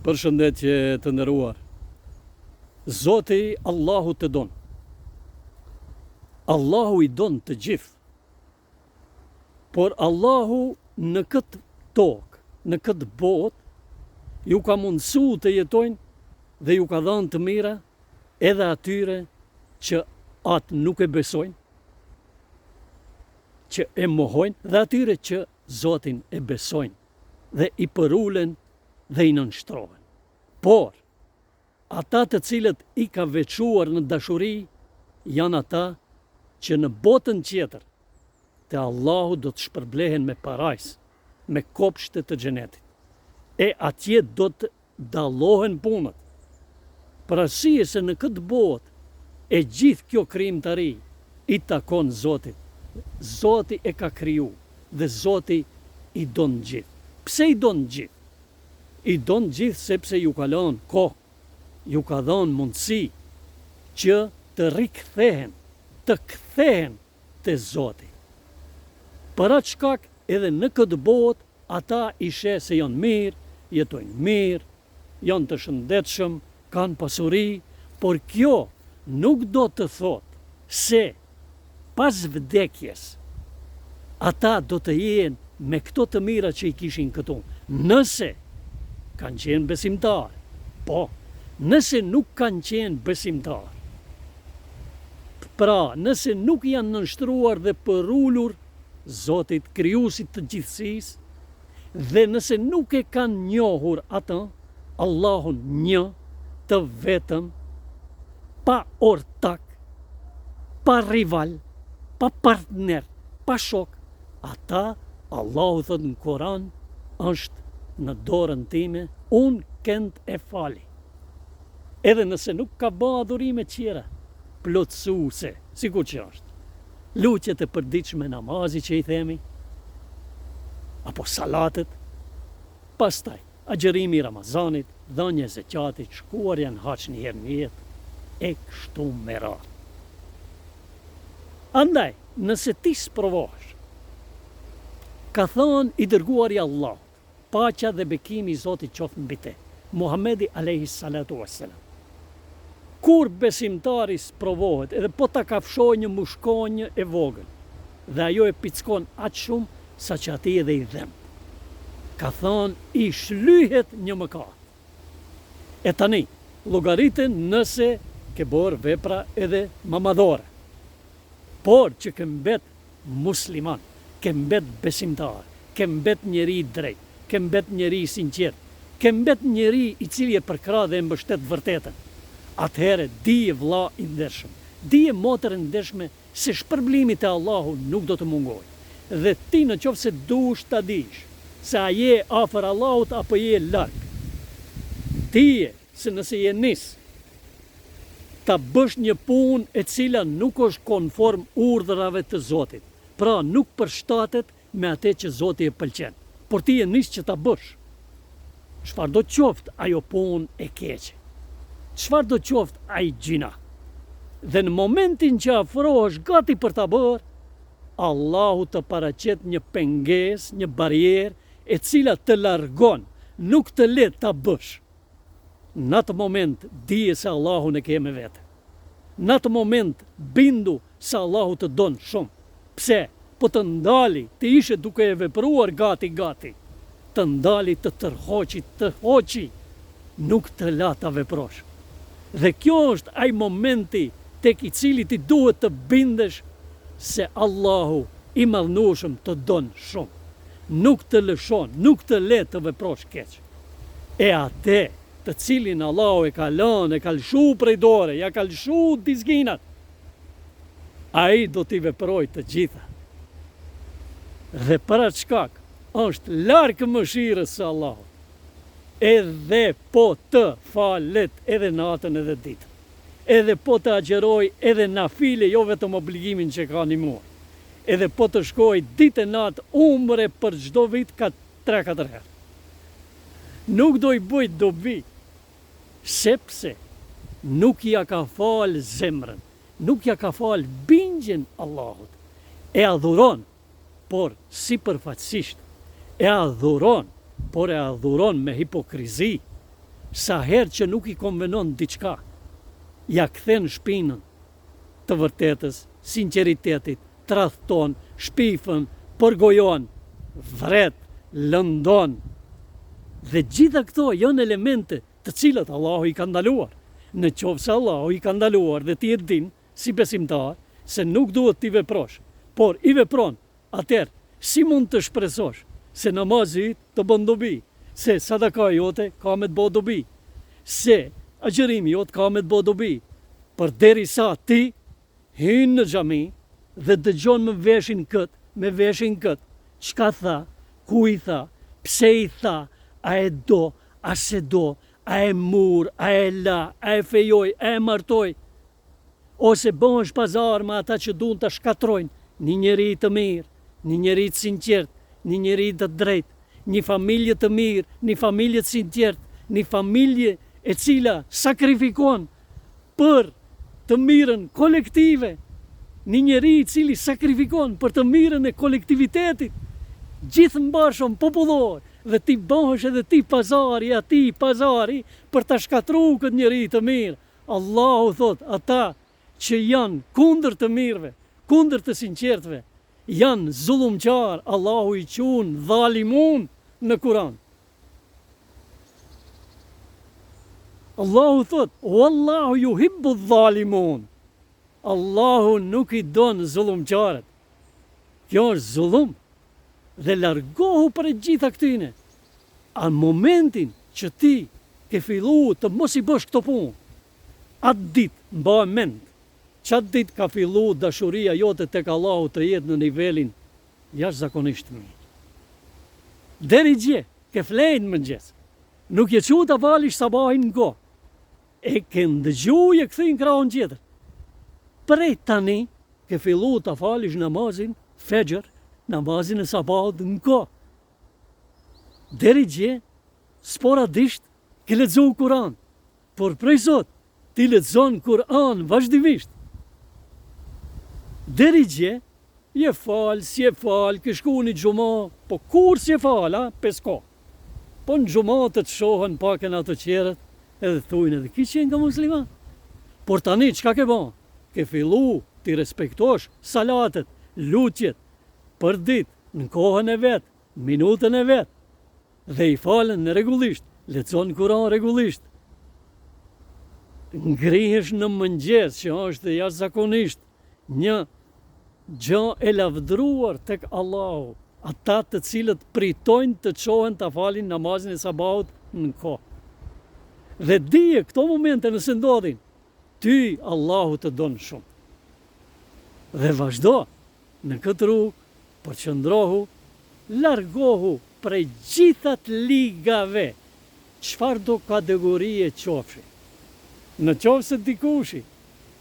Përshëndetje të nderuar. Zoti Allahu të don. Allahu i don të gjithë. Por Allahu në këtë tokë, në këtë botë, ju ka mundësu të jetojnë dhe ju ka dhënë të mira edhe atyre që atë nuk e besojnë, që e mohojnë, dhe atyre që Zotin e besojnë dhe i përulen dhe i nënshtrohen. Por, ata të cilët i ka veçuar në dashuri, janë ata që në botën tjetër, te Allahu do të shpërblehen me parajs, me kopshte të xhenetit. E atje do të dallohen punët. Për arsye se në këtë botë, e gjithë kjo krijimtari i takon Zotit. Zoti e ka kriju dhe Zoti i don gjithë. Pse i don gjithë? I don gjithë sepse ju ka lënë kohë, ju ka dhënë mundësi që të rikthehen, të kthehen te Zoti. Për atë shkak edhe në këtë botë ata i sheh se janë mirë, jetojnë mirë, janë të shëndetshëm, kanë pasuri, por kjo nuk do të thotë se pas vdekjes ata do të jenë me këto të mira që i kishin këtu. Nëse kanë qenë besimtarë, po, nëse nuk kanë qenë besimtarë, pra nëse nuk janë nënshtruar dhe përullur Zotit krijuesit të gjithësisë, dhe nëse nuk e kanë njohur atë, Allahun një, të vetëm, pa ortak, pa rival, pa partner, pa shok, ata, Allahu thot në Koran, është në dorën time, unë kënd e fali. Edhe nëse nuk ka bë adhurime tjera, plotësuese, sikur që është. Lutjet e përditshme, namazi që i themi, apo salatet, pastaj agjërimi i Ramazanit, dhënia e zeqatit, shkuarja në haç një herë në jetë, e kështu me radhë. Andaj, nëse ti sprovohesh, ka thënë i dërguari Allahut, paqja dhe bekimi i Zotit qoftë mbi te, Muhamedi alayhi salatu wassalam. Kur besimtari sprovohet, edhe po ta kafshoj një mushkonjë e vogël, dhe ajo e pickon aq shumë sa që ati edhe i dhem. Ka thënë i shlyhet një mëkat. E tani, llogaritën nëse ke bërë vepra edhe mamadhore. Por që ke mbet musliman, ke mbet besimtar, ke mbet njeri i drejt, ke mbet njeri i sinqert, ke mbet njeri i cili e përkrah dhe e mbështet vërtetën. Atëherë dije vlla i ndershëm, dije motër e ndershme se shpërblimi te Allahu nuk do të mungojë. Dhe ti në qoftë se dush ta dish se a je afër Allahut apo je larg. Dije se nëse je nis ta bësh një punë e cila nuk është konform urdhrave të Zotit, pra nuk përshtatet me atë që Zoti e pëlqen, por ti je nis që ta bësh. Çfarë do qoftë ajo punë e keqe? Çfarë do qoftë ai gjina? Dhe në momentin që afrohesh gati për ta bërë, Allahu të paraqet një pengesë, një barierë e cila të largon, nuk të le ta bësh. Në atë moment dije se Allahu në ke me vete. Në atë moment bindu se Allahu të don shumë. Pse? Po të ndali, të ishe duke e vepruar gati, të ndali të tërhoqi, të hoqi, nuk të la ta veprosh. Dhe kjo është ai momenti tek i cili ti duhet të bindesh se Allahu i madhnueshëm të don shumë. Nuk të lëshon, nuk të le të veprosh keq. E atë të cilin Allahu e ka lënë, e ka lëshu prej dore, ja ka lëshu dizginat, ai do t'i veproj të gjitha. Dhe për atë shkak është larg mëshirës së Allahut. Edhe po të falet edhe natën edhe ditën. Edhe po të agjeroj edhe nafile, jo vetëm obligimin që ka një muaj. Edhe po të shkoj ditë e natë umre për çdo vit ka 3-4 herë. Nuk do i bëj dobi, sepse nuk ja ka fal zemrën, nuk ja ka fal bindjen Allahut. E adhuron, por sipërfaqësisht. E adhuron, por e adhuron me hipokrizi. sa herë që nuk i konvenon diçka, ja kthen shpinën të vërtetës, sinqeritetit, tradhton, shpifën, përgojon, vret, lëndon. Dhe gjitha këto janë elemente të cilat Allahu i ka ndaluar. Në qoftë se Allahu i ka ndaluar dhe ti e din si besimtar se nuk duhet t'i veprosh, por i vepron, atëherë si mund të shpresosh se namazi të bën dobi, se sadaka jote ka me të bë dobi, se agjërimi jot ka me të bë dobi, për derisa ti hyn në xhami dhe dëgjon me veshin kët, çka tha, ku i tha, pse i tha, a e do, a se do, a e mur, a e la, a e fejoj, a e martoj, ose bëhesh pazar me ata që duan të shkatrojnë një njeri të mirë, një njeri të sinqert, një njeri të drejt, një familje të mirë, një familje të sinqert, një familje e cila sakrifikon për të mirën kolektive, një njeri i cili sakrifikon për të mirën e kolektivitetit, gjithë mbashëm popullor, dhe ti bëhesh edhe ti pazari, ati pazari, për të shkatru këtë njeri të mirë. Allahu thot, ata që janë kundër të mirëve, kundër të sinqertëve, janë zullumqar, Allahu i qunë dhalimun në Kur'an. Allahu thot, wallahu yuhibbu dhalimun. Allahu nuk i don zullumqarët. Kjo është zullum dhe largohu për e gjitha këtyne. A momentin që ti ke fillu të mos i bësh këto punë, atë ditë mba mend, që atë ditë ka fillu dashuria jote tek Allahu të jetë në nivelin jashtëzakonisht mirë. Deri gje, ke flejnë mëngjes, nuk je që të valish sabahin në kohë, e ke ndëgju e këthin krahun tjetër. Prej tani, ke fillu të falish namazin fejër, namazin e sabahut në kohë. Deri gje, sporadisht, ke lexu Kur'an, por prej sot, ti lexon Kur'an vazhdimisht. Deri gje, je fal, si je fal, ke shku një gjuma, po kur si je fal, pesko. Po në gjuma të shohen paken ato qerët, edhe thujnë edhe ki qenë nga musliman. Por tani, qka ke ba? Ke fillu ti respektosh salatet, lutjet, për dit, në kohën e vetë, minutën e vetë, dhe i falen në regullisht, lexon Kur'an regullisht. Ngrihesh në mëngjes, që është jashtëzakonisht një gjë e lavdruar tek Allahu, ata të cilët pritojnë të qohen të falin namazin e sabahut në kohë. Dhe dije këto momente nëse ndodhin, ty Allahu të donë shumë. Dhe vazhdo në këtë rrugë, përqëndrohu, largohu prej gjithat ligave, çfarë do kategorie qofshi. Në qofë se dikushi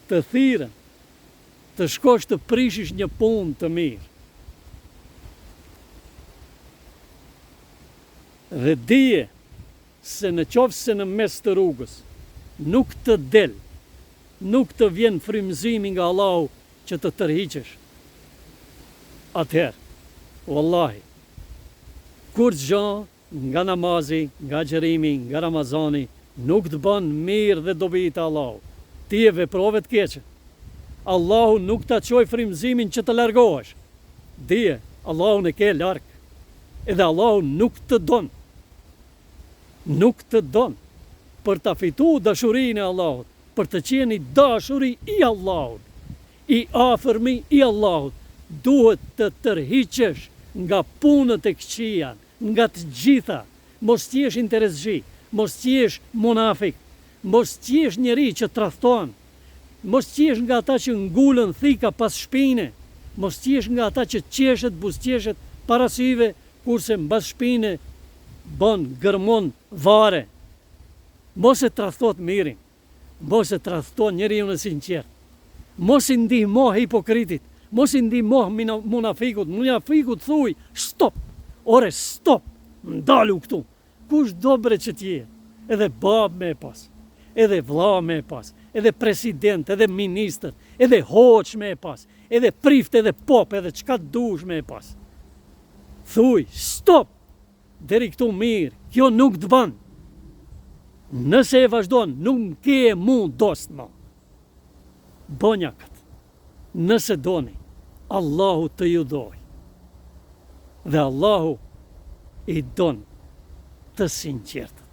të thiren, të shkosh të prishish një punë të mirë. Dhe dije se në qofë se në mes të rrugës nuk të del, nuk të vjen frymëzimi nga Allahu që të tërhiqesh, atëherë, wallahi, kur gjë nga namazi, nga xherimi, nga Ramazani, nuk të bën mirë dhe dobi të Allahu. Ti e veprove të keqe. Allahu nuk ta çoj frymëzimin që të largohesh. Dije, Allahu në ke larg. Edhe Allahu nuk të don. Nuk të don për ta fituar dashurinë e Allahut, për të qenë i dashuri i Allahut, i afërmi i Allahut, duhet të tërhiqesh nga punët e këqija, nga të gjitha, mos t'jesh interesgji, mos t'jesh munafik, mos t'jesh njeri që tradhton, mos t'jesh nga ata që ngulën thika pas shpine, mos t'jesh nga ata që qeshet, buzqeshet para syve, kurse mbas shpine bën gërmon vare. Mos e tradhtot mirin, mos e tradhton njeriu në sinqert, mos i ndihmo hipokritit, mos i ndihmo munafikut. Munafikut thuj, stop, ore stop, ndalu këtu. Kush do bre që t'je, edhe bab me pas, edhe vlla me pas, edhe president, edhe minister, edhe hoq me pas, edhe prift, edhe pop, edhe qka dush me pas. Thuj, stop, deri këtu mirë, kjo nuk të ban. Nëse e vazhdon, nuk ke mund dost më. Bonja këtë. Nëse doni, Allahu të ju doj. Dhe Allahu i don të sinqertët.